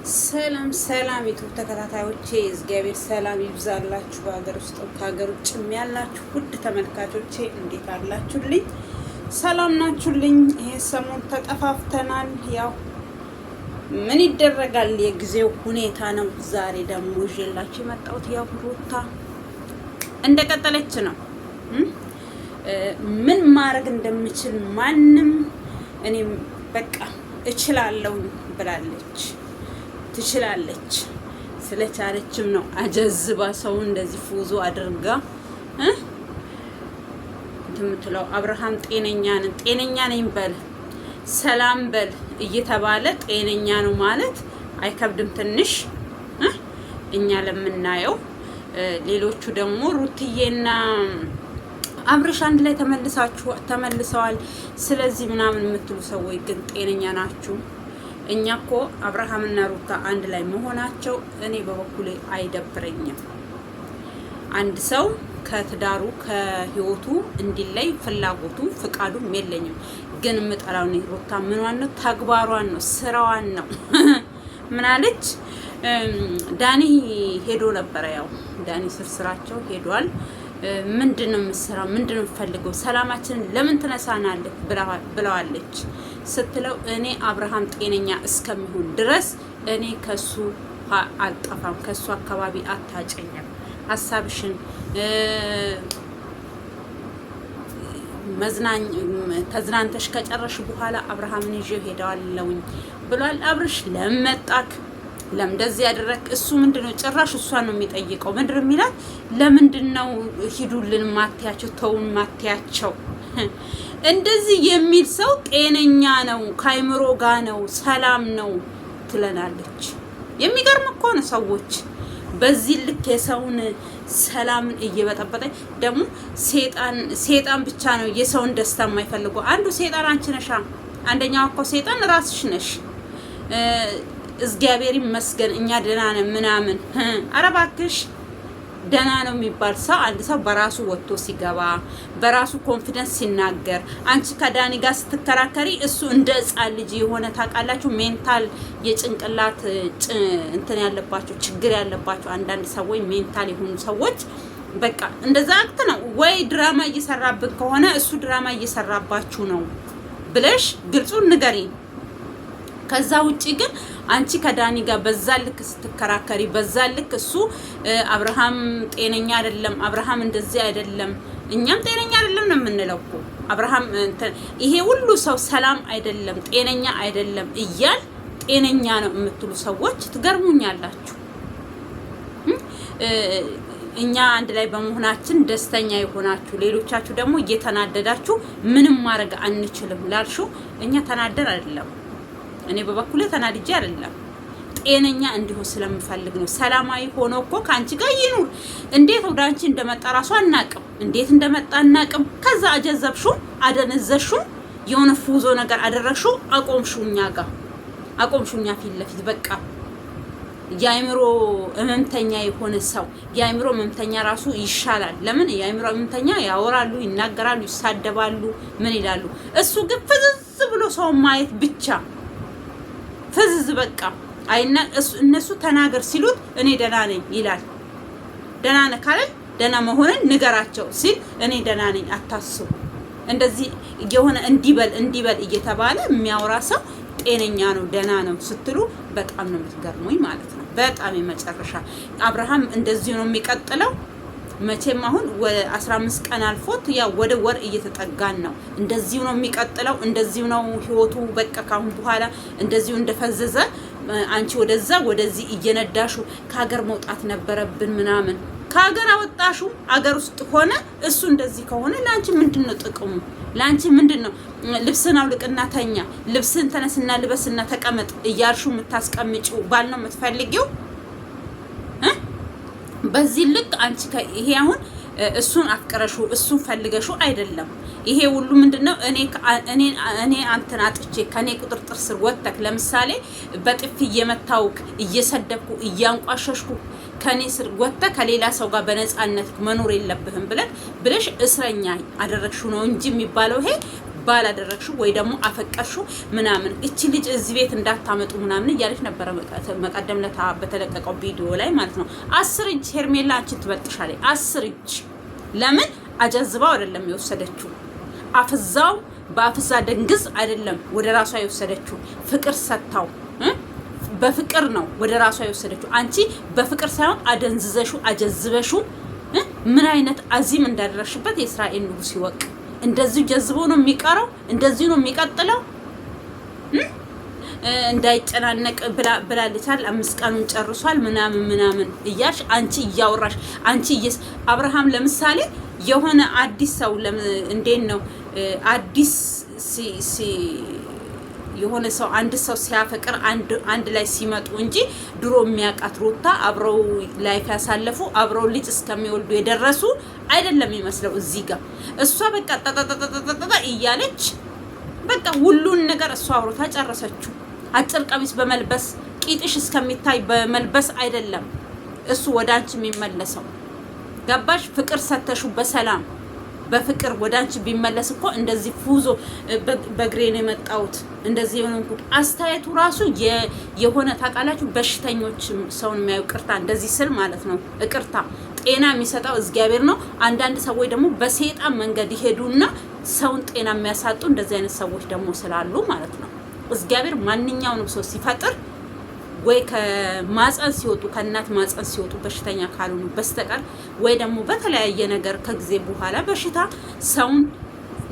ሰላም ሰላም ዩቲዩብ ተከታታዮቼ እግዚአብሔር ሰላም ይብዛላችሁ። በሀገር ውስጥ ከሀገር ውጭም ያላችሁ ውድ ተመልካቾቼ እንዴት አላችሁልኝ? ሰላም ናችሁልኝ? ይሄ ሰሞን ተጠፋፍተናል። ያው ምን ይደረጋል የጊዜው ሁኔታ ነው። ዛሬ ደግሞ ይዤላችሁ የመጣሁት ያው ሩታ እንደቀጠለች ነው። ምን ማድረግ እንደምችል ማንም እኔም በቃ እችላለሁ ብላለች። ትችላለች ስለቻለችም ነው አጀዝባ ሰው እንደዚህ ፉዞ አድርጋ እንትምትለው። አብርሃም ጤነኛ ነኝ በል ሰላም በል እየተባለ ጤነኛ ነው ማለት አይከብድም ትንሽ እኛ ለምናየው። ሌሎቹ ደግሞ ሩትዬና አብርሽ አንድ ላይ ተመልሰዋል። ስለዚህ ምናምን የምትሉ ሰዎች ግን ጤነኛ ናችሁ? እኛ እኮ አብርሃምና ሩታ አንድ ላይ መሆናቸው እኔ በበኩሌ አይደብረኝም። አንድ ሰው ከትዳሩ ከህይወቱ እንዲለይ ፍላጎቱ ፍቃዱም የለኝም። ግን የምጠላው ነው ሩታ ምኗን ነው? ተግባሯን ነው፣ ስራዋን ነው። ምናለች? ዳኒ ሄዶ ነበረ። ያው ዳኒ ስራቸው ሄዷል። ምንድነው የምትሰራው? ምንድነው የምትፈልገው? ሰላማችንን ለምን ትነሳናለህ ብለዋለች ስትለው፣ እኔ አብርሃም ጤነኛ እስከሚሆን ድረስ እኔ ከሱ አልጠፋም፣ ከሱ አካባቢ አታጨኝም። ሀሳብሽን ተዝናንተሽ ከጨረሽ በኋላ አብርሃምን ይዤ ሄደዋለሁኝ ብሏል። አብርሽ ለመጣክ ለምንደዚህ ያደረክ? እሱ ምንድነው ጭራሽ እሷን ነው የሚጠይቀው። ምንድነው የሚላት? ለምንድነው ሂዱልን ማትያቸው ተውን ማትያቸው? እንደዚህ የሚል ሰው ጤነኛ ነው፣ ካይምሮ ጋር ነው፣ ሰላም ነው ትለናለች። የሚገርም እኮ ነው። ሰዎች በዚህ ልክ የሰውን ሰላምን እየበጠበጠ ደግሞ ሴጣን ብቻ ነው የሰውን ደስታ የማይፈልገው። አንዱ ሴጣን አንቺ ነሻ። አንደኛው እኮ ሴጣን ራስሽ ነሽ። እግዚአብሔር ይመስገን እኛ ደህና ነን ምናምን። ኧረ እባክሽ ደህና ነው የሚባል ሰው አንድ ሰው በራሱ ወጥቶ ሲገባ በራሱ ኮንፊደንስ ሲናገር፣ አንቺ ከዳኒ ጋር ስትከራከሪ እሱ እንደ ሕፃን ልጅ የሆነ ታውቃላችሁ፣ ሜንታል የጭንቅላት እንትን ያለባቸው ችግር ያለባቸው አንዳንድ ሰዎች ሜንታል የሆኑ ሰዎች በቃ እንደዛ አክት ነው ወይ ድራማ እየሰራብን ከሆነ እሱ ድራማ እየሰራባችሁ ነው ብለሽ ግልጹን ንገሪ። ከዛ ውጪ ግን አንቺ ከዳኒ ጋር በዛ ልክ ስትከራከሪ በዛ ልክ እሱ አብርሃም ጤነኛ አይደለም፣ አብርሃም እንደዚህ አይደለም፣ እኛም ጤነኛ አይደለም ነው የምንለው እኮ አብርሃም ይሄ ሁሉ ሰው ሰላም አይደለም ጤነኛ አይደለም እያል ጤነኛ ነው የምትሉ ሰዎች ትገርሙኛላችሁ። እኛ አንድ ላይ በመሆናችን ደስተኛ የሆናችሁ ሌሎቻችሁ ደግሞ እየተናደዳችሁ ምንም ማድረግ አንችልም ላልሹ እኛ ተናደር አይደለም። እኔ በበኩሌ ተናድጄ አይደለም፣ ጤነኛ እንዲሆን ስለምፈልግ ነው። ሰላማዊ ሆኖ እኮ ካንቺ ጋር ይኑር። እንዴት ወደ አንቺ እንደመጣ ራሱ አናቅም፣ እንዴት እንደመጣ አናቅም። ከዛ አጀዘብሹ፣ አደነዘሹ፣ የሆነ ፉዞ ነገር አደረግሹ፣ አቆምሹ፣ እኛ ጋር አቆምሹ፣ እኛ ፊት ለፊት በቃ የአእምሮ ህመምተኛ የሆነ ሰው የአእምሮ ህመምተኛ ራሱ ይሻላል። ለምን የአእምሮ ህመምተኛ ያወራሉ፣ ይናገራሉ፣ ይሳደባሉ፣ ምን ይላሉ። እሱ ግን ፍዝዝ ብሎ ሰው ማየት ብቻ ፍዝዝ በቃ አይና እነሱ ተናገር ሲሉት እኔ ደህና ነኝ ይላል። ደህና ነህ ካለ ደህና መሆንን ንገራቸው ሲል እኔ ደህና ነኝ አታስቡ። እንደዚህ የሆነ እንዲበል እየተባለ የሚያወራ ሰው ጤነኛ ነው ደህና ነው ስትሉ በጣም ነው የምትገርሙኝ ማለት ነው። በጣም የመጨረሻ አብርሃም እንደዚህ ነው የሚቀጥለው። መቼም አሁን 15 ቀን አልፎት ያ ወደ ወር እየተጠጋን ነው። እንደዚሁ ነው የሚቀጥለው። እንደዚሁ ነው ህይወቱ። በቃ ካሁን በኋላ እንደዚሁ እንደፈዘዘ አንቺ ወደዛ ወደዚህ እየነዳሹ ከሀገር መውጣት ነበረብን ምናምን። ከሀገር አወጣሹ አገር ውስጥ ሆነ እሱ እንደዚህ ከሆነ ለአንቺ ምንድነው ጥቅሙ? ለአንቺ ምንድነው? ልብስን አውልቅና ተኛ፣ ልብስን ተነስና ልበስና ተቀመጥ እያልሹ የምታስቀምጪው ባል ነው የምትፈልጊው? በዚህ ልክ አንቺ ይሄ አሁን እሱን አፍቅረሹ እሱን ፈልገሹ አይደለም። ይሄ ሁሉ ምንድነው? እኔ አንተን አጥቼ ከኔ ቁጥጥር ስር ወጥተክ ለምሳሌ በጥፊ እየመታውክ እየሰደብኩ እያንቋሸሽኩ ከኔ ስር ወጥተህ ከሌላ ሰው ጋር በነፃነት መኖር የለብህም ብለሽ እስረኛ አደረግሽው ነው እንጂ የሚባለው ይሄ ባላደረግሽው ወይ ደግሞ አፈቀርሽው ምናምን እቺ ልጅ እዚህ ቤት እንዳታመጡ ምናምን እያለች ነበረ መቀደም ለታ በተለቀቀው ቪዲዮ ላይ ማለት ነው። 10 እጅ ሄርሜላ አንቺ ትበልጥሻለች። 10 እጅ ለምን አጀዝባው አይደለም የወሰደችው፣ አፍዛው በአፍዛ ደንግዝ አይደለም ወደ ራሷ የወሰደችው፣ ፍቅር ሰታው በፍቅር ነው ወደ ራሷ የወሰደችው። አንቺ በፍቅር ሳይሆን አደንዝዘሽው አጀዝበሽው ምን አይነት አዚም እንዳደረሽበት የእስራኤል ንጉስ ይወቅ። እንደዚህ ጀዝቦ ነው የሚቀረው፣ እንደዚህ ነው የሚቀጥለው። እንዳይጨናነቅ ብላለቻል። 5 ቀኑን ጨርሷል ምናምን እያልሽ አንቺ እያወራሽ አንቺ አብርሃም ለምሳሌ የሆነ አዲስ ሰው እንዴት ነው አዲስ የሆነ ሰው አንድ ሰው ሲያፈቅር አንድ ላይ ሲመጡ እንጂ ድሮ የሚያውቃት ሩታ አብረው ላይፍ ያሳለፉ አብረው ልጅ እስከሚወልዱ የደረሱ አይደለም የሚመስለው። እዚህ ጋር እሷ በቃ ተተተተተተ እያለች በቃ ሁሉን ነገር እሷ አውርታ ጨረሰችው። አጭር ቀሚስ በመልበስ ቂጥሽ እስከሚታይ በመልበስ አይደለም እሱ ወደ አንቺ የሚመለሰው። ገባሽ? ፍቅር ሰተሹ በሰላም በፍቅር ወዳንቺ ቢመለስ እኮ እንደዚህ ፉዞ በግሬን የመጣውት እንደዚህ የሆነው አስተያየቱ ራሱ የሆነ ታውቃላችሁ፣ በሽተኞች ሰውን የሚያዩ ቅርታ እንደዚህ ስል ማለት ነው። ቅርታ ጤና የሚሰጣው እግዚአብሔር ነው። አንዳንድ ሰዎች ደግሞ በሰይጣን መንገድ ይሄዱና ሰውን ጤና የሚያሳጡ እንደዚህ አይነት ሰዎች ደግሞ ስላሉ ማለት ነው። እግዚአብሔር ማንኛውንም ሰው ሲፈጥር ወይ ከማፀን ሲወጡ ከእናት ማፀን ሲወጡ በሽተኛ ካልሆኑ በስተቀር ወይ ደግሞ በተለያየ ነገር ከጊዜ በኋላ በሽታ ሰውን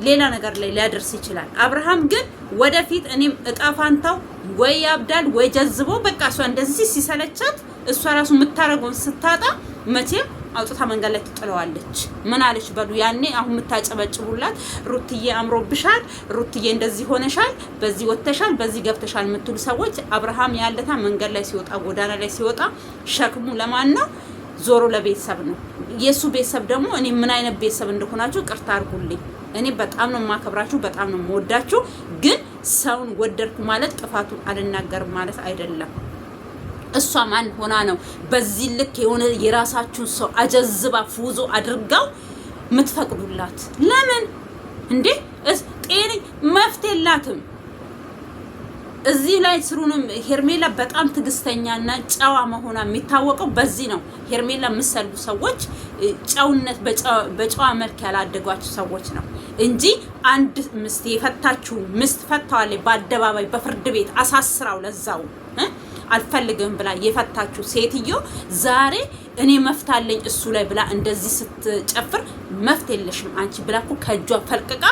ሌላ ነገር ላይ ሊያደርስ ይችላል። አብርሃም ግን ወደፊት እኔም እጣፋንታው ወይ ያብዳል ወይ ጀዝቦ በቃ እሷ እንደዚህ ሲሰለቻት እሷ ራሱ የምታረገውን ስታጣ መቼም አውጥታ መንገድ ላይ ትጥለዋለች። ምን አለች በሉ ያኔ አሁን የምታጨበጭቡላት ሩትዬ አምሮብሻል፣ ሩትዬ እንደዚህ ሆነሻል፣ በዚህ ወተሻል፣ በዚህ ገብተሻል የምትሉ ሰዎች አብርሃም ያለታ መንገድ ላይ ሲወጣ ጎዳና ላይ ሲወጣ ሸክሙ ለማን ነው? ዞሮ ለቤተሰብ ነው። የሱ ቤተሰብ ደግሞ እኔ ምን አይነት ቤተሰብ እንደሆናችሁ ቅርታ አድርጉልኝ። እኔ በጣም ነው የማከብራችሁ፣ በጣም ነው የምወዳችሁ። ግን ሰውን ወደድኩ ማለት ጥፋቱን አልናገርም ማለት አይደለም። እሷ ማን ሆና ነው በዚህ ልክ የሆነ የራሳችሁን ሰው አጀዝባ ፉዞ አድርጋው የምትፈቅዱላት? ለምን እንዴ? ጤኒ መፍትሄላትም እዚህ ላይ ስሩንም። ሄርሜላ በጣም ትግስተኛና ጨዋ መሆኗ የሚታወቀው በዚህ ነው። ሄርሜላ የምትሰሉ ሰዎች ጨውነት በጨዋ መልክ ያላደጓችሁ ሰዎች ነው እንጂ አንድ ምስት የፈታችሁ ምስት ፈታዋለች በአደባባይ በፍርድ ቤት አሳስራው ለዛው አልፈልግም ብላ የፈታችሁ ሴትዮ ዛሬ እኔ መፍታለኝ እሱ ላይ ብላ እንደዚህ ስትጨፍር መፍት የለሽም አንቺ ብላ እኮ ከእጇ ፈልቅቃ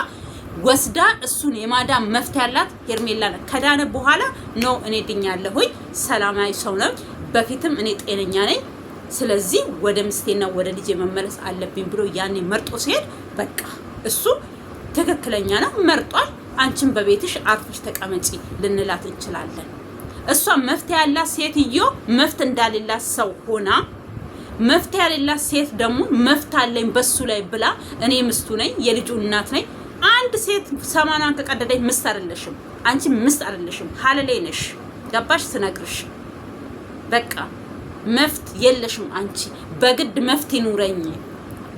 ወስዳ እሱን የማዳም መፍት ያላት ሄርሜላ ነው። ከዳነ በኋላ ነው እኔ ድኛለሁኝ ሰላማዊ ሰው ነው፣ በፊትም እኔ ጤነኛ ነኝ፣ ስለዚህ ወደ ምስቴና ወደ ልጄ መመለስ አለብኝ ብሎ ያኔ መርጦ ሲሄድ በቃ እሱ ትክክለኛ ነው መርጧል። አንቺም በቤትሽ አርፈሽ ተቀመጪ ልንላት እንችላለን። እሷ መፍትሄ ያላት ሴትዮ መፍት እንዳሌላት ሰው ሆና መፍትሄ ያሌላት ሴት ደግሞ መፍት አለኝ በሱ ላይ ብላ እኔ ምስቱ ነኝ የልጁ እናት ነኝ። አንድ ሴት ሰማናን ከቀደደች ምስት አይደለሽም አንቺ፣ ምስት አይደለሽም ሀለሌ ነሽ። ገባሽ? ስነግርሽ በቃ መፍት የለሽም አንቺ። በግድ መፍት ይኑረኝ፣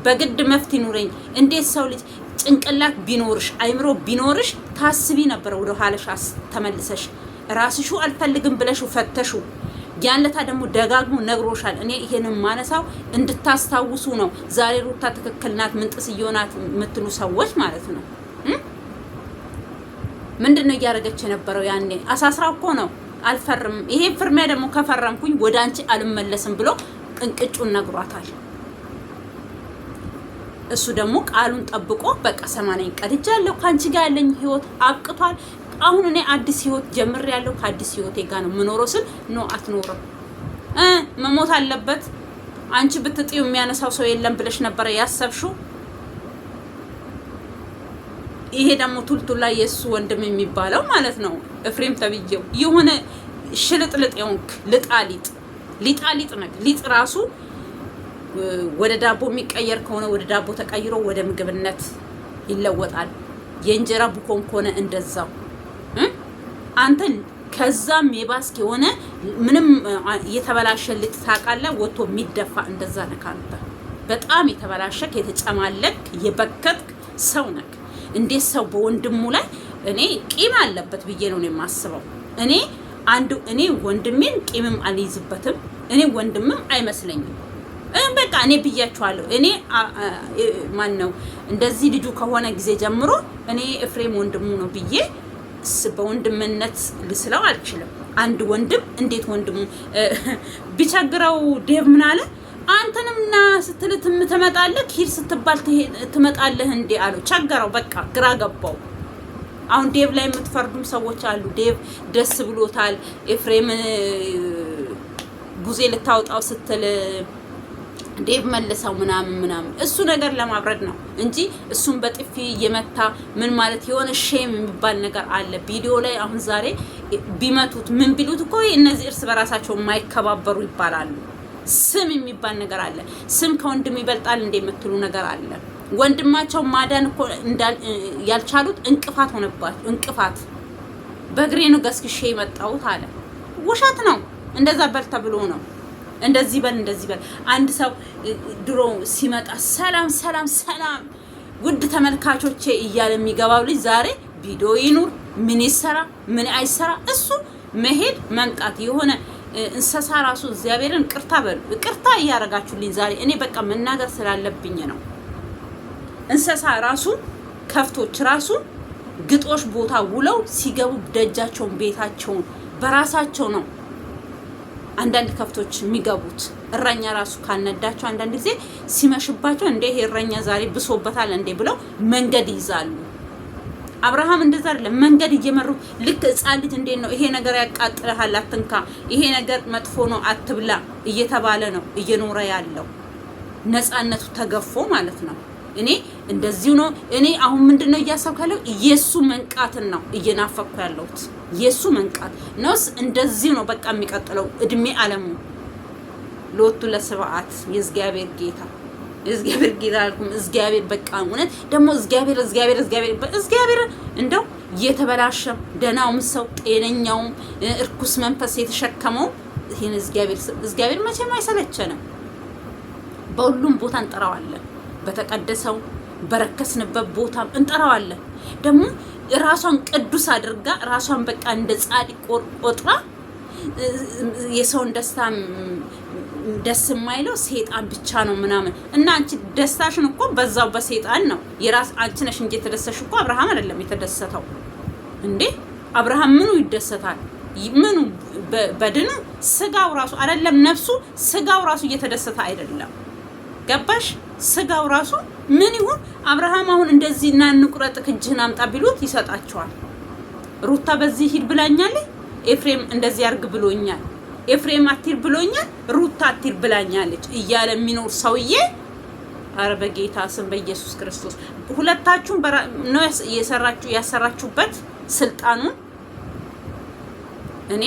በግድ መፍት ይኑረኝ። እንዴት ሰው ልጅ ጭንቅላት ቢኖርሽ አይምሮ ቢኖርሽ ታስቢ ነበር ወደ ኋላሽ ተመልሰሽ ራስሹ አልፈልግም ብለሽ ፈተሹ። ያንለታ ደግሞ ደጋግሞ ነግሮሻል። እኔ ይሄንን ማነሳው እንድታስታውሱ ነው። ዛሬ ሩታ ትክክል ናት ምንጥስ እየሆናት የምትሉ ሰዎች ማለት ነው። ምንድነው እያደረገች የነበረው? ያኔ አሳስራው እኮ ነው አልፈርም፣ ይሄ ፍርሚያ ደግሞ ከፈረምኩኝ ወደ አንቺ አልመለስም ብሎ እንቅጩን ነግሯታል። እሱ ደግሞ ቃሉን ጠብቆ በቃ 80 ቀድጃለሁ ካንቺ ጋር ያለኝ ህይወት አብቅቷል፣ አሁን እኔ አዲስ ህይወት ጀምሬያለሁ፣ ከአዲስ ህይወቴ ጋር ነው የምኖረው ስል ነው አትኖርም፣ መሞት አለበት። አንቺ ብትጥዩ የሚያነሳው ሰው የለም ብለሽ ነበር ያሰብሽው። ይሄ ደግሞ ቱልቱላ የሱ ወንድም የሚባለው ማለት ነው ኤፍሬም ተብዬው የሆነ ሽልጥልጥ የሆንክ ሊጣሊጥ ነው። ሊጥ ራሱ ወደ ዳቦ የሚቀየር ከሆነ ወደ ዳቦ ተቀይሮ ወደ ምግብነት ይለወጣል። የእንጀራ ቡኮን ከሆነ እንደዛው አንተ ከዛም የባስክ የሆነ ምንም የተበላሸ ልጥ ታውቃለህ፣ ወጥቶ የሚደፋ እንደዛ ነህ አንተ። በጣም የተበላሸክ የተጨማለክ የበከትክ ሰው ነህ። እንዴት ሰው በወንድሙ ላይ እኔ ቂም አለበት ብዬ ነው የማስበው። እኔ ወንድሜን ቂምም አልይዝበትም። እኔ ወንድምም አይመስለኝም። በቃ እኔ ብያችኋለሁ። እኔ ማን ነው እንደዚህ ልጁ ከሆነ ጊዜ ጀምሮ እኔ ኤፍሬም ወንድሙ ነው ብዬ በወንድምነት ልስለው አልችልም። አንድ ወንድም እንዴት ወንድሙ ቢቸግረው ዴቭ ምን አለ? አንተንም ና ስትል ትመጣለህ፣ ሂድ ስትባል ትመጣለህ እንዴ አለው። ቸገረው፣ በቃ ግራ ገባው። አሁን ዴቭ ላይ የምትፈርዱም ሰዎች አሉ። ዴቭ ደስ ብሎታል ኤፍሬም ጉዜ ልታወጣው ስትል ዴቭ መልሰው ምናምን እሱ ነገር ለማብረድ ነው እንጂ እሱን በጥፊ የመታ ምን ማለት የሆነ ሼም የሚባል ነገር አለ ቪዲዮ ላይ። አሁን ዛሬ ቢመቱት ምን ቢሉት እኮ እነዚህ እርስ በራሳቸው የማይከባበሩ ይባላሉ። ስም የሚባል ነገር አለ። ስም ከወንድም ይበልጣል እንደምትሉ ነገር አለ። ወንድማቸው ማዳን እኮ ያልቻሉት እንቅፋት ሆነባቸው። እንቅፋት በእግሬ ነው ገስግሼ የመጣሁት አለ። ውሸት ነው። እንደዛ በል ተብሎ ነው። እንደዚህ በል አንድ ሰው ድሮ ሲመጣ ሰላም ውድ ተመልካቾቼ እያለ የሚገባው ልጅ ዛሬ ቪዲዮ ይኑር ምን ይሰራ ምን አይሰራ እሱ መሄድ መምጣት የሆነ እንስሳ ራሱ እግዚአብሔርን ቅርታ እያረጋችሁልኝ ዛሬ እኔ በቃ መናገር ስላለብኝ ነው። እንስሳ ራሱ ከፍቶች ራሱ ግጦሽ ቦታ ውለው ሲገቡ ደጃቸውን ቤታቸውን በራሳቸው ነው አንዳንድ ከፍቶች የሚገቡት። እረኛ ራሱ ካልነዳቸው አንዳንድ ጊዜ ሲመሽባቸው እንደ ይሄ እረኛ ዛሬ ብሶበታል እንዴ ብለው መንገድ ይዛሉ። አብርሃም እንደዛ አይደለም። መንገድ እየመሩ ልክ ሕፃን ልጅ እንዴት ነው ይሄ ነገር ያቃጥልሃል አትንካ፣ ይሄ ነገር መጥፎ ነው አትብላ እየተባለ ነው እየኖረ ያለው። ነፃነቱ ተገፎ ማለት ነው። እኔ እንደዚሁ ነው። እኔ አሁን ምንድነው እያሰብካለሁ? ኢየሱ መንቃትን ነው እየናፈቅኩ ያለሁት። ኢየሱ መንቃት ነውስ እንደዚሁ ነው በቃ የሚቀጥለው እድሜ ዓለሙ ለወጡ ለስብዓት የእግዚአብሔር ጌታ አልኩም። እግዚአብሔር በቃ እውነት ደግሞ እግዚአብሔር እንደው እየተበላሸ ደናውም ሰው ጤነኛውም እርኩስ መንፈስ የተሸከመው ይሄን እግዚአብሔር መቼም አይሰለቸንም። በሁሉም ቦታ እንጠራዋለን። በተቀደሰው በረከስንበት ቦታ እንጠራዋለን። ደግሞ ራሷን ቅዱስ አድርጋ ራሷን በቃ እንደ ጻድቅ ቆጥራ የሰውን ደስታ ደስ የማይለው ሰይጣን ብቻ ነው ምናምን እና አንቺ ደስታሽን እኮ በዛው በሰይጣን ነው የራስ አንቺ ነሽ እንጂ የተደሰሽ እኮ አብርሃም አይደለም የተደሰተው እንዴ። አብርሃም ምኑ ይደሰታል? ምኑ በድኑ ስጋው ራሱ አይደለም ነፍሱ ስጋው ራሱ እየተደሰተ አይደለም። ገባሽ? ስጋው ራሱ ምን ይሁን? አብርሃም አሁን እንደዚህ እና እንቁረጥ እጅህን አምጣ ቢሉት ይሰጣቸዋል። ሩታ በዚህ ሂድ ብላኛለች፣ ኤፍሬም እንደዚህ አርግ ብሎኛል፣ ኤፍሬም አትሂድ ብሎኛል፣ ሩታ አትሂድ ብላኛለች እያለ የሚኖር ሰውዬ አረ በጌታ ስም በኢየሱስ ክርስቶስ ሁለታችሁም ነው ያሰራችሁበት ስልጣኑን። እኔ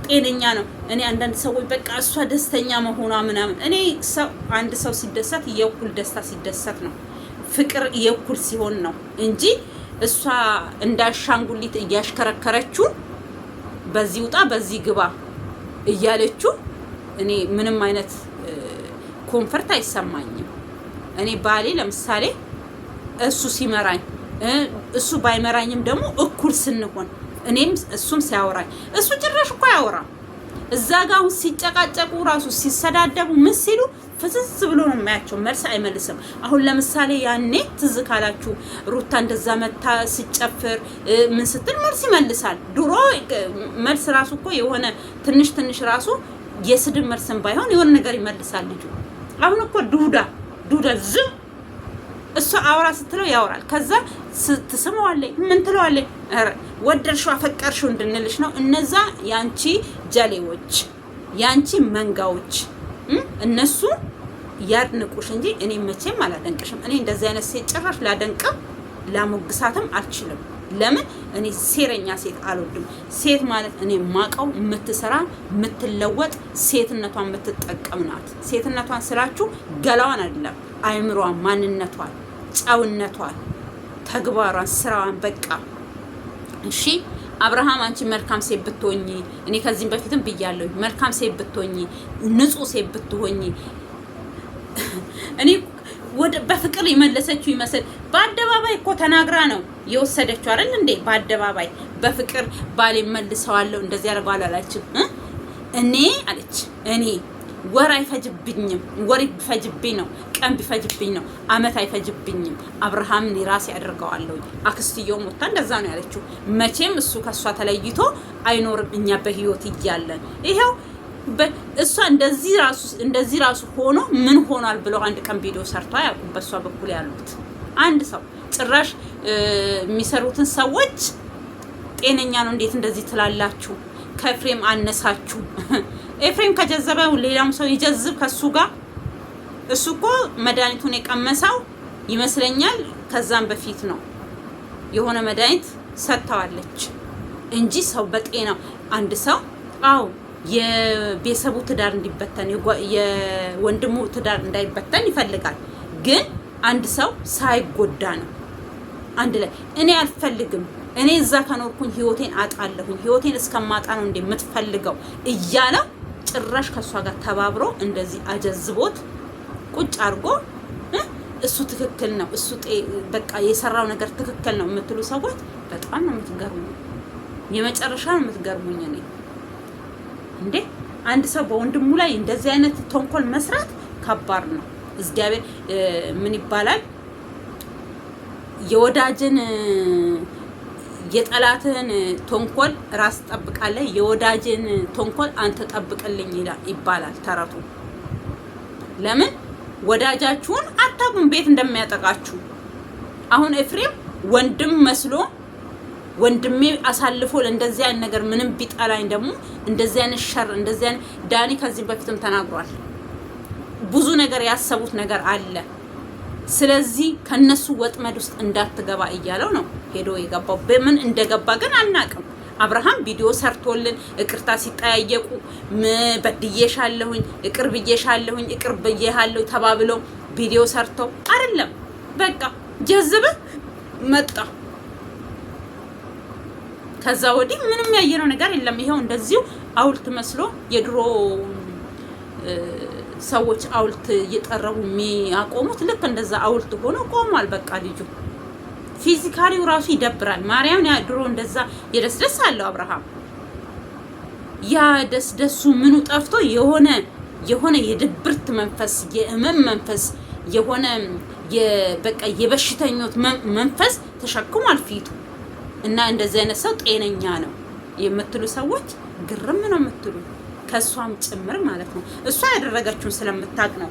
ጤነኛ ነው። እኔ አንዳንድ ሰዎች በቃ እሷ ደስተኛ መሆኗ ምናምን እኔ አንድ ሰው ሲደሰት የእኩል ደስታ ሲደሰት ነው። ፍቅር የእኩል ሲሆን ነው እንጂ እሷ እንዳሻንጉሊት እያሽከረከረችው በዚህ ውጣ በዚህ ግባ እያለችው እኔ ምንም አይነት ኮንፈርት አይሰማኝም። እኔ ባሌ ለምሳሌ እሱ ሲመራኝ እሱ ባይመራኝም ደግሞ እኩል ስንሆን እኔም እሱም ሲያወራኝ እሱ ጭራሽ እኮ ያወራም እዛ ጋር አሁን ሲጨቃጨቁ ራሱ ሲሰዳደቡ ምን ሲሉ ፍስስ ብሎ ነው የማያቸው። መልስ አይመልስም። አሁን ለምሳሌ ያኔ ትዝ ካላችሁ ሩታ እንደዛ መታ ሲጨፍር ምን ስትል መልስ ይመልሳል። ድሮ መልስ ራሱ እኮ የሆነ ትንሽ ራሱ የስድብ መልስም ባይሆን የሆነ ነገር ይመልሳል ልጁ። አሁን እኮ ዱዳ ዝም እሱ አውራ ስትለው ያወራል። ከዛ ትስመዋለች ምን ትለዋለች? ወደድሽው አፈቀርሽው እንድንልሽ ነው። እነዛ ያንቺ ጀሌዎች ያንቺ መንጋዎች እነሱ ያድንቁሽ እንጂ እኔ መቼም አላደንቅሽም። እኔ እንደዚህ አይነት ሴት ጭራሽ ላደንቅም ላሞግሳትም አልችልም። ለምን? እኔ ሴረኛ ሴት አልወድም። ሴት ማለት እኔ ማቀው የምትሰራ የምትለወጥ ሴትነቷን የምትጠቀም ናት። ሴትነቷን ስላችሁ ገላዋን አይደለም፣ አይምሯን፣ ማንነቷን፣ ጨውነቷን፣ ተግባሯን፣ ስራዋን በቃ እሺ። አብርሃም አንቺ መልካም ሴት ብትሆኚ እኔ ከዚህም በፊትም ብያለሁ፣ መልካም ሴት ብትሆኚ ንጹህ ሴት ብትሆኚ እኔ ወደ በፍቅር የመለሰችው ይመስል በአደባባይ እኮ ተናግራ ነው የወሰደችው አይደል እንዴ? በአደባባይ በፍቅር ባል መልሰዋለሁ እንደዚህ ያደርጋለሁ አላችም። እኔ አለች እኔ ወር አይፈጅብኝም፣ ወር ቢፈጅብኝ ነው፣ ቀን ቢፈጅብኝ ነው፣ አመት አይፈጅብኝም። አብርሃምን ራሴ አደርገዋለሁ። አክስትየው ሞታ እንደዛ ነው ያለችው። መቼም እሱ ከሷ ተለይቶ አይኖርም እኛ በህይወት እያለን። ይሄው እሷ እንደዚህ ራሱ ሆኖ ምን ሆኗል ብለው አንድ ቀን ቪዲዮ ሰርቷ ያውቁ። በሷ በኩል ያሉት አንድ ሰው ጭራሽ የሚሰሩትን ሰዎች ጤነኛ ነው እንዴት እንደዚህ ትላላችሁ? ከኤፍሬም አነሳችሁ። ኤፍሬም ከጀዘበው ሌላም ሰው ይጀዝብ ከሱ ጋር። እሱ እኮ መድኃኒቱን የቀመሰው ይመስለኛል ከዛም በፊት ነው። የሆነ መድኃኒት ሰጥተዋለች እንጂ ሰው በጤናው አንድ ሰው የቤተሰቡ ትዳር እንዲበተን የወንድሙ ትዳር እንዳይበተን ይፈልጋል። ግን አንድ ሰው ሳይጎዳ ነው አንድ ላይ እኔ አልፈልግም፣ እኔ እዛ ከኖርኩኝ ህይወቴን አጣለሁኝ፣ ህይወቴን እስከማጣ ነው እንደምትፈልገው እያለው ጭራሽ ከሷ ጋር ተባብሮ እንደዚህ አጀዝቦት ቁጭ አድርጎ እሱ ትክክል ነው፣ እሱ በቃ የሰራው ነገር ትክክል ነው የምትሉ ሰዎች በጣም ነው የምትገርሙኝ። የመጨረሻ ነው የምትገርሙኝ። እኔ እንዴ አንድ ሰው በወንድሙ ላይ እንደዚህ አይነት ተንኮል መስራት ከባድ ነው። እግዚአብሔር ምን ይባላል? የወዳጅን የጠላትህን ተንኮል ራስ ጠብቃለህ፣ የወዳጅን ተንኮል አንተ ጠብቅልኝ ይባላል ተረቱ። ለምን ወዳጃችሁን አታውቁም ቤት እንደሚያጠቃችሁ። አሁን ኤፍሬም ወንድም መስሎ ወንድሜ አሳልፎ ለእንደዚህ አይነት ነገር ምንም ቢጠላኝ ደግሞ እንደዚህ አይነት ሸር እንደዚህ አይነት ዳኒ ከዚህ በፊትም ተናግሯል። ብዙ ነገር ያሰቡት ነገር አለ። ስለዚህ ከነሱ ወጥመድ ውስጥ እንዳትገባ እያለው ነው ሄዶ የገባው። በምን እንደገባ ግን አናቅም። አብርሃም ቪዲዮ ሰርቶልን ይቅርታ ሲጠያየቁ በድዬሻለሁኝ፣ ይቅር ብዬሻለሁኝ፣ ይቅር ብዬሃለሁ ተባብለው ቪዲዮ ሰርተው አይደለም በቃ ጀዝበ መጣ። ከዛ ወዲህ ምንም ያየነው ነገር የለም። ይሄው እንደዚሁ አውልት መስሎ የድሮ ሰዎች አውልት እየጠረቡ የሚያቆሙት ልክ እንደዛ አውልት ሆኖ ቆሟል። በቃ ልጁ ፊዚካሊው ራሱ ይደብራል። ማርያም ያ ድሮ እንደዛ የደስደስ አለው አብርሃም። ያ ደስደሱ ምኑ ጠፍቶ የሆነ የድብርት መንፈስ፣ የእመም መንፈስ፣ የሆነ በቃ የበሽተኞት መንፈስ ተሸክሟል ፊቱ። እና እንደዚህ አይነት ሰው ጤነኛ ነው የምትሉ ሰዎች ግርም ነው የምትሉ ከሷም ጭምር ማለት ነው። እሷ ያደረገችውን ስለምታቅ ነው።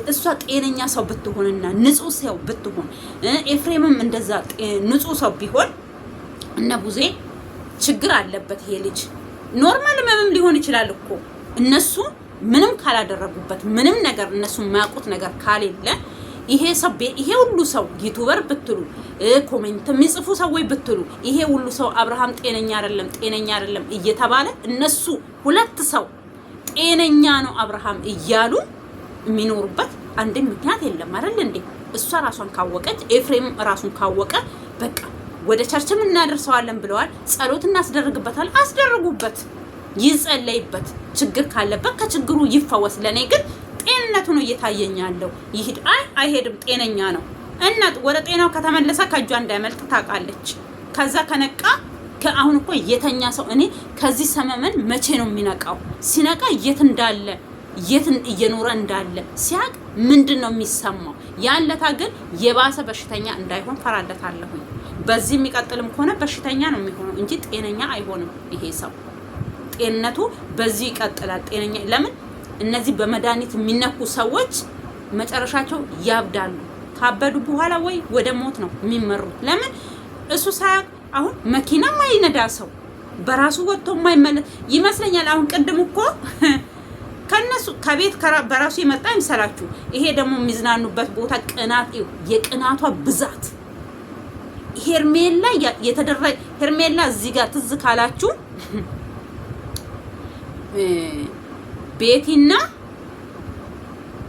እሷ ጤነኛ ሰው ብትሆንና ንጹህ ሰው ብትሆን ኤፍሬምም እንደዛ ንጹህ ሰው ቢሆን እነ ቡዜ ችግር አለበት ይሄ ልጅ ኖርማል ህመምም ሊሆን ይችላል እኮ እነሱ ምንም ካላደረጉበት ምንም ነገር እነሱ የማያውቁት ነገር ካሌለ ይሄ ሁሉ ሰው ዩቲዩበር ብትሉ ኮሜንት የሚጽፉ ሰዎች ብትሉ ይሄ ሁሉ ሰው አብርሃም ጤነኛ አይደለም እየተባለ እነሱ ሁለት ሰው ጤነኛ ነው አብርሃም እያሉ የሚኖሩበት አንድ ምክንያት የለም አይደል እንዴ? እሷ ራሷን ካወቀች ኤፍሬም ራሱን ካወቀ በቃ ወደ ቸርችም እናደርሰዋለን ብለዋል። ጸሎት እናስደርግበታል፣ አስደርጉበት፣ ይጸለይበት፣ ችግር ካለበት ከችግሩ ይፈወስ። ለኔ ግን ጤንነቱ ነው እየታየኛለው። ይሄድ አይሄድም ጤነኛ ነው። እና ወደ ጤናው ከተመለሰ ከእጇ እንዳይመልጥ ታውቃለች። ከዛ ከነቃ አሁን እኮ የተኛ ሰው እኔ ከዚህ ሰመመን መቼ ነው የሚነቃው? ሲነቃ የት እንዳለ የት እየኖረ እንዳለ ሲያቅ ምንድነው የሚሰማው? ያለታ ግን የባሰ በሽተኛ እንዳይሆን ፈራለታለሁኝ። በዚህ የሚቀጥልም ከሆነ በሽተኛ ነው የሚሆነው እንጂ ጤነኛ አይሆንም። ይሄ ሰው ጤንነቱ በዚህ ይቀጥላል። ጤነኛ ለምን እነዚህ በመድኃኒት የሚነኩ ሰዎች መጨረሻቸው ያብዳሉ። ካበዱ በኋላ ወይ ወደ ሞት ነው የሚመሩት። ለምን እሱ ሳያውቅ አሁን መኪና ማይነዳ ሰው በራሱ ወጥቶ ማይመለስ ይመስለኛል። አሁን ቅድም እኮ ከነሱ ከቤት በራሱ የመጣ ይመስላችሁ። ይሄ ደግሞ የሚዝናኑበት ቦታ ቅናት፣ የቅናቷ ብዛት ሄርሜላ የተደረገ ሄርሜላ እዚህ ጋር ትዝ ካላችሁ ቤቲና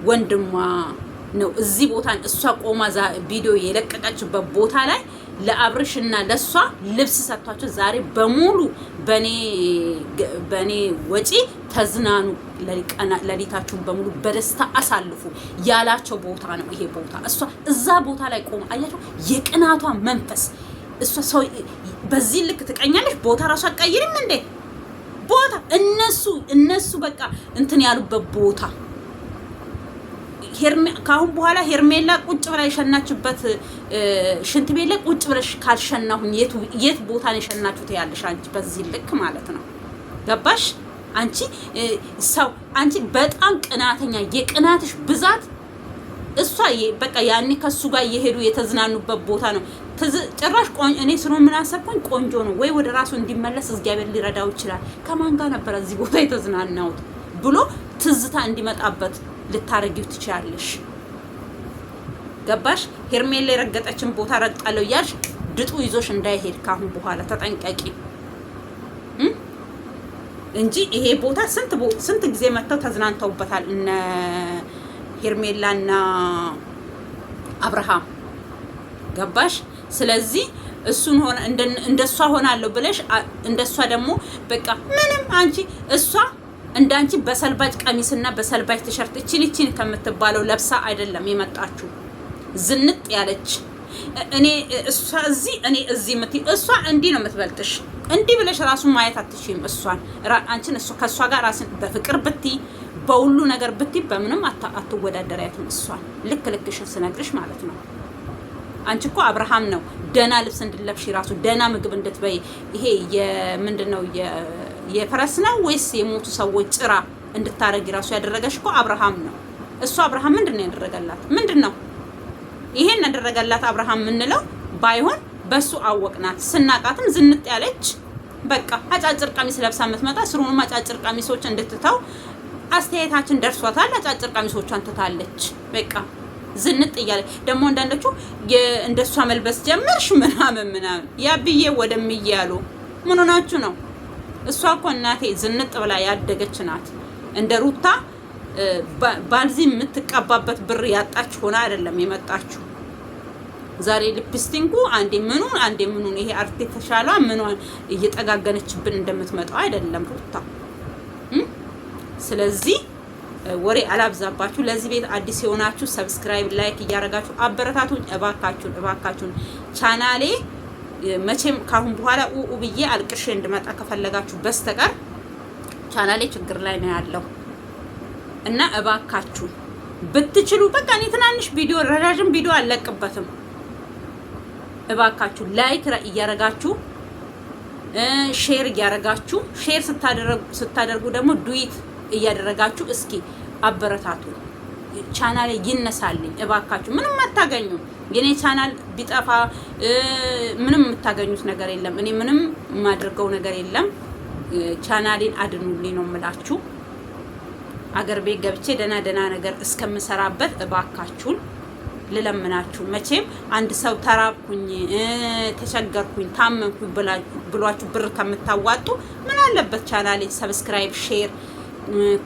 ወንድሟ ነው እዚህ ቦታ እሷ ቆማ ቪዲዮ የለቀቀችበት ቦታ ላይ ለአብርሽና ለሷ ልብስ ሰጥቷቸው ዛሬ በሙሉ በኔ ወጪ ተዝናኑ፣ ለሊታችሁን በሙሉ በደስታ አሳልፉ ያላቸው ቦታ ነው ይሄ ቦታ። እሷ እዛ ቦታ ላይ ቆማ አያቸው የቅናቷ መንፈስ። እሷ ሰው በዚህ ልክ ትቀኛለች። ቦታ ራሱ አትቀይርም እንዴ? ቦታ እነሱ በቃ እንትን ያሉበት ቦታ ካሁን በኋላ ሄርሜላ ቁጭ ብላ የሸናችበት ሽንት ቤት ላይ ቁጭ ብለሽ ካልሸናሁኝ የት ቦታ ነው የሸናችሁት ያለሽ አንቺ በዚህ ልክ ማለት ነው። ገባሽ? አንቺ በጣም ቅናተኛ፣ የቅናትሽ ብዛት እሷ በቃ ያኔ ከሱ ጋር እየሄዱ የተዝናኑበት ቦታ ነው። ጭራሽ እኔ ስለሆነ ምን አሰብኩኝ፣ ቆንጆ ነው ወይ ወደ ራሱ እንዲመለስ እግዚአብሔር ሊረዳው ይችላል። ከማን ጋር ነበር እዚህ ቦታ የተዝናናሁት ብሎ ትዝታ እንዲመጣበት ልታረጊው ትችያለሽ። ገባሽ? ሄርሜላ የረገጠችን ቦታ ረግጣለሁ እያልሽ ድጡ ይዞሽ እንዳይሄድ ካሁን በኋላ ተጠንቀቂ እንጂ ይሄ ቦታ ስንት ጊዜ መጥተው ተዝናንተውበታል እነ ሄርሜላና አብርሃም። ገባሽ? ስለዚህ እሱን ሆነ እንደሷ ሆናለሁ ብለሽ እንደሷ ደግሞ በቃ ምንም አንቺ እሷ እንዳንቺ በሰልባጅ ቀሚስና በሰልባጅ ቲሸርት እቺን ከምትባለው ለብሳ አይደለም የመጣችሁ። ዝንጥ ያለች እኔ እዚህ እሷ እንዲህ ነው የምትበልጥሽ። እንዲህ ብለሽ ራሱን ማየት አትችይም። አንቺን ከእሷ ጋር ራስን በፍቅር ብትይ በሁሉ ነገር ብትይ በምንም አትወዳደሪያትም። እሷን ልክሽን ስነግርሽ ማለት ነው። አንቺ እኮ አብርሃም ነው ደና ልብስ እንድለብሽ ራሱ ደና ምግብ እንድትበይ ይሄ ምንድነው የፈረስ ነው ወይስ የሞቱ ሰዎች ጭራ እንድታረጊ ራሱ ያደረገሽ እኮ አብርሃም ነው። እሱ አብርሃም ምንድነው ያደረገላት? ምንድነው ይሄን ያደረገላት አብርሃም ምንለው ባይሆን በሱ አወቅናት። ስናቃትም ዝንጥ ያለች በቃ አጫጭር ቀሚስ ለብሳ የምትመጣ ስሩንም አጫጭር ቀሚሶች እንድትተው አስተያየታችን ደርሷታል። አጫጭር ቀሚሶቿን ትታለች። በቃ ዝንጥ እያለች ደግሞ አንዳንዶቹ እንደሷ መልበስ ጀመርሽ ምናምን ያብዬ ወደምዬ ያሉ ምን ሆናችሁ ነው? እሷ እኮ እናቴ ዝንጥ ብላ ያደገች ናት። እንደ ሩታ ባልዚ የምትቀባበት ብር ያጣች ሆና አይደለም የመጣችው። ዛሬ ሊፕስቲንጉ አንዴ ምኑን ይሄ አርቲፊሻሏ ምኗን እየጠጋገነችብን እንደምትመጣው አይደለም ሩታ። ስለዚህ ወሬ አላብዛባችሁ። ለዚህ ቤት አዲስ የሆናችሁ ሰብስክራይብ፣ ላይክ እያረጋችሁ አበረታቱኝ እባካችሁን። ቻናሌ መቼም ካሁን በኋላ ብዬ አልቅሼ እንድመጣ ከፈለጋችሁ በስተቀር ቻናሌ ችግር ላይ ነው ያለው እና እባካችሁ ብትችሉ በቃ እኔ ትናንሽ ቪዲዮ ረጃጅም ቪዲዮ አልለቅበትም። እባካችሁ ላይክ እያረጋችሁ ሼር እያረጋችሁ ሼር ስታደርጉ ደግሞ ዱዊት እያደረጋችሁ እስኪ አበረታቱ። ቻናሌ ይነሳልኝ እባካችሁ። ምንም አታገኙ። የኔ ቻናል ቢጠፋ ምንም የምታገኙት ነገር የለም። እኔ ምንም የማደርገው ነገር የለም። ቻናሌን አድኑልኝ ነው የምላችሁ። አገር ቤት ገብቼ ደና ነገር እስከምሰራበት እባካችሁን ልለምናችሁ። መቼም አንድ ሰው ተራብኩኝ፣ ተቸገርኩኝ፣ ታመምኩኝ ብሏችሁ ብር ከምታዋጡ ምን አለበት ቻናሌን ሰብስክራይብ፣ ሼር፣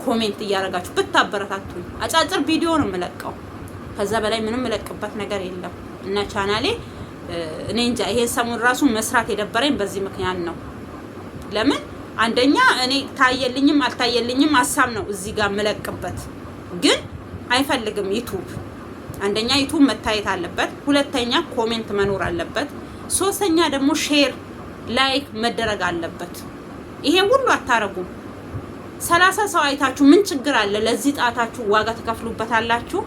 ኮሜንት እያደረጋችሁ ብታበረታቱኝ። አጫጭር ቪዲዮ ነው የምለቀው። ከዛ በላይ ምንም የምለቅበት ነገር የለም እና ቻናሌ እኔ እንጃ ይሄን ሰሞን ራሱ መስራት የደበረኝ በዚህ ምክንያት ነው። ለምን አንደኛ እኔ ታየልኝም አልታየልኝም ሀሳብ ነው እዚህ ጋር የምለቅበት፣ ግን አይፈልግም ዩቲዩብ። አንደኛ ዩቲዩብ መታየት አለበት፣ ሁለተኛ ኮሜንት መኖር አለበት፣ ሶስተኛ ደግሞ ሼር ላይክ መደረግ አለበት። ይሄ ሁሉ አታረጉም። 30 ሰው አይታችሁ ምን ችግር አለ? ለዚህ ጣታችሁ ዋጋ ተከፍሉበታላችሁ።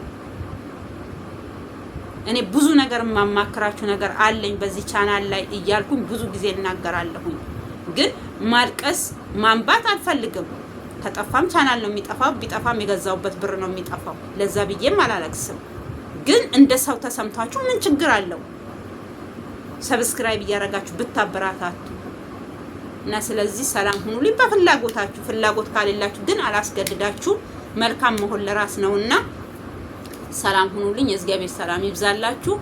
እኔ ብዙ ነገር ማማክራችሁ ነገር አለኝ በዚህ ቻናል ላይ እያልኩኝ ብዙ ጊዜ እናገራለሁኝ። ግን ማልቀስ ማንባት አልፈልግም። ከጠፋም ቻናል ነው የሚጠፋው፣ ቢጠፋም የገዛውበት ብር ነው የሚጠፋው። ለዛ ብዬም አላለቅስም። ግን እንደ ሰው ተሰምታችሁ ምን ችግር አለው? ሰብስክራይብ እያረጋችሁ ብታበራታቱ እና ስለዚህ ሰላም ሁኑልኝ በፍላጎታችሁ። ፍላጎት ካሌላችሁ ግን አላስገድዳችሁ። መልካም መሆን ለራስ ነውና ሰላም ሁኑልኝ። የእግዚአብሔር ሰላም ይብዛላችሁ።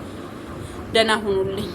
ደህና ሁኑልኝ።